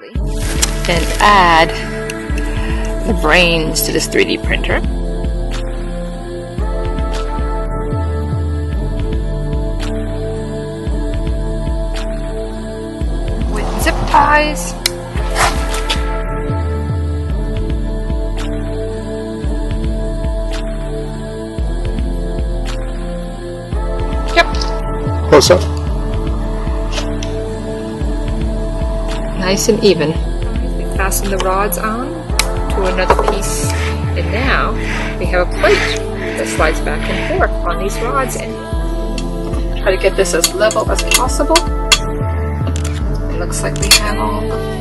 and add the brains to this 3D printer. With zip ties. Yep. Close up. Nice and even. We fasten the rods on to another piece, and now we have a plate that slides back and forth on these rods, and try to get this as level as possible. It looks like we have all the